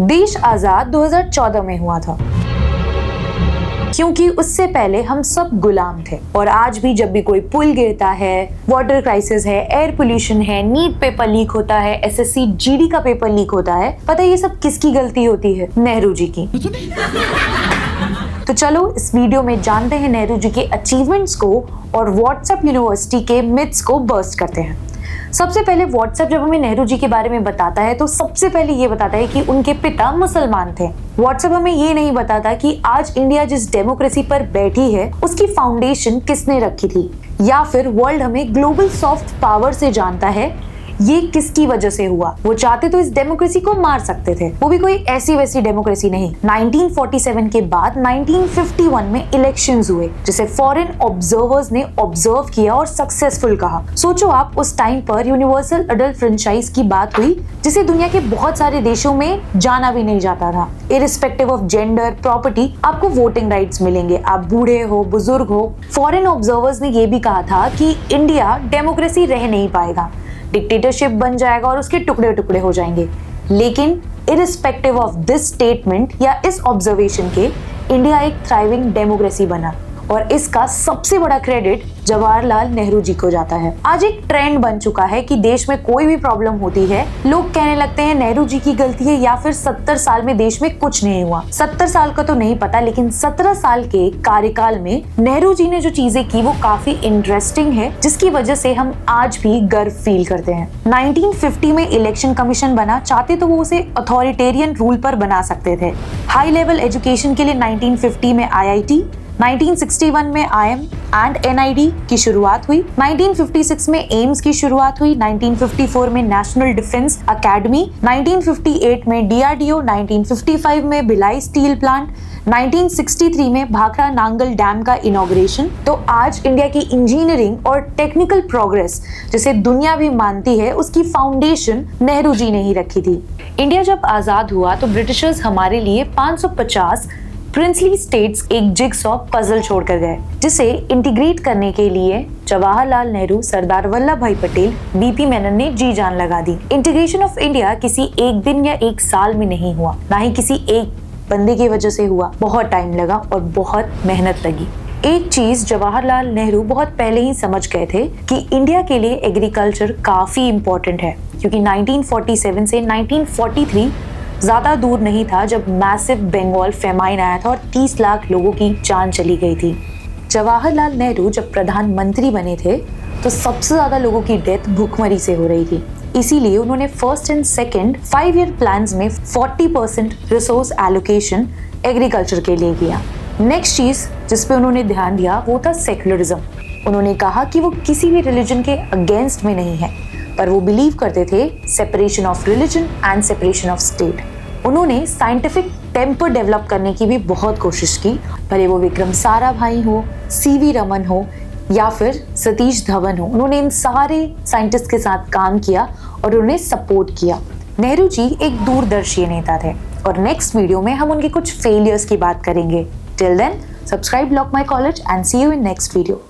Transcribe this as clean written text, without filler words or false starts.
देश आजाद 2014 में हुआ था, क्योंकि उससे पहले हम सब गुलाम थे। और आज भी जब भी कोई पुल गिरता है, वाटर क्राइसिस है, एयर पोल्यूशन है, नीट पेपर लीक होता है, एसएससी जीडी का पेपर लीक होता है, पता है ये सब किसकी गलती होती है? नेहरू जी की। तो चलो इस वीडियो में जानते हैं नेहरू जी के अचीवमेंट्स को और व्हाट्सएप यूनिवर्सिटी के मिथ्स को बर्स्ट करते हैं। सबसे पहले व्हाट्सएप जब हमें नेहरू जी के बारे में बताता है तो सबसे पहले ये बताता है कि उनके पिता मुसलमान थे। व्हाट्सएप हमें ये नहीं बताता कि आज इंडिया जिस डेमोक्रेसी पर बैठी है उसकी फाउंडेशन किसने रखी थी, या फिर वर्ल्ड हमें ग्लोबल सॉफ्ट पावर से जानता है, ये किसकी वजह से हुआ। वो चाहते तो इस डेमोक्रेसी को मार सकते थे, वो भी कोई ऐसी वैसी डेमोक्रेसी नहीं। 1947 के बाद 1951 में इलेक्शंस हुए जिसे फॉरेन ऑब्जर्वर्स ने ऑब्जर्व किया और सक्सेसफुल कहा। सोचो आप, उस टाइम पर यूनिवर्सल अडल्ट फ्रेंचाइज की बात हुई जिसे दुनिया के बहुत सारे देशों में जाना भी नहीं जाता था। इरिस्पेक्टिव ऑफ जेंडर, प्रॉपर्टी, आपको वोटिंग राइट्स मिलेंगे, आप बूढ़े हो, बुजुर्ग हो। फॉरेन ऑब्जर्वर्स ने यह भी कहा था कि इंडिया डेमोक्रेसी रह नहीं पाएगा, डिक्टेटरशिप बन जाएगा और उसके टुकड़े टुकड़े हो जाएंगे। लेकिन इरिस्पेक्टिव ऑफ दिस स्टेटमेंट या इस ऑब्जर्वेशन के, इंडिया एक थ्राइविंग डेमोक्रेसी बना और इसका सबसे बड़ा क्रेडिट जवाहरलाल नेहरू जी को जाता है। आज एक ट्रेंड बन चुका है कि देश में कोई भी प्रॉब्लम होती है, लोग कहने लगते हैं नेहरू जी की गलती है या फिर 70 साल में देश में कुछ नहीं हुआ। 70 साल का तो नहीं पता, लेकिन 17 साल के कार्यकाल में नेहरू जी ने जो चीजें की वो काफी इंटरेस्टिंग है, जिसकी वजह से हम आज भी गर्व फील करते हैं। 1950 में इलेक्शन कमीशन बना, चाहते तो वो उसे अथॉरिटेरियन रूल पर बना सकते थे। हाई लेवल एजुकेशन के लिए 1950 में IIT, 1961 में IIM एंड NID की शुरुआत हुई, 1956 में एम्स की शुरुआत हुई, 1954 में नेशनल डिफेंस अकेडमी, 1958 में DRDO, 1955 में भिलाई स्टील प्लांट, 1963 में भाखड़ा नांगल डैम का इनॉग्रेशन। तो आज इंडिया की इंजीनियरिंग और टेक्निकल प्रोग्रेस जिसे दुनिया भी मानती है, उसकी फाउंडेशन नेहरू जी ने ही रखी थी। इंडिया जब आजाद हुआ तो ब्रिटिशर्स हमारे लिए 550 प्रिंसली स्टेट्स एक जिगसॉ पजल छोड़कर गए, जिसे इंटीग्रेट करने के लिए जवाहरलाल नेहरू, सरदार वल्लभ भाई पटेल, BP मेनन ने जी जान लगा दी। इंटीग्रेशन ऑफ इंडिया किसी एक दिन या एक साल में नहीं हुआ, ना ही किसी एक बंदे की वजह से हुआ। बहुत टाइम लगा और बहुत मेहनत लगी। एक चीज जवाहरलाल नेहरू बहुत पहले ही समझ गए थे कि इंडिया के लिए एग्रीकल्चर काफी इंपॉर्टेंट है, क्योंकि 1947 से 1943 ज्यादा दूर नहीं था जब मैसिव बंगाल फेमाइन आया था और 30 लाख लोगों की जान चली गई थी। जवाहरलाल नेहरू जब प्रधानमंत्री बने थे तो सबसे ज्यादा लोगों की डेथ भूखमरी से हो रही थी। इसीलिए उन्होंने first and second 5 year plans में 40% रिसोर्स एलोकेशन एग्रीकल्चर के लिए किया। नेक्स्ट चीज जिस पे उन्होंने ध्यान दिया वो था सेक्युलरिज्म। उन्होंने कहा कि वो किसी भी रिलीजन के अगेंस्ट में नहीं है, पर वो बिलीव करते थे separation of religion and separation of state. उन्होंने साइंटिफिक टेम्पर डेवलप करने की भी बहुत कोशिश की, भले वो विक्रम साराभाई हो, CV रमन हो या फिर सतीश धवन हो। उन्होंने इन सारे साइंटिस्ट के साथ काम किया और उन्हें सपोर्ट किया। नेहरू जी एक दूरदर्शी नेता थे और नेक्स्ट वीडियो में हम उनके कुछ फेलियर्स की बात करेंगे। Till then, subscribe lock my college and see you in next video.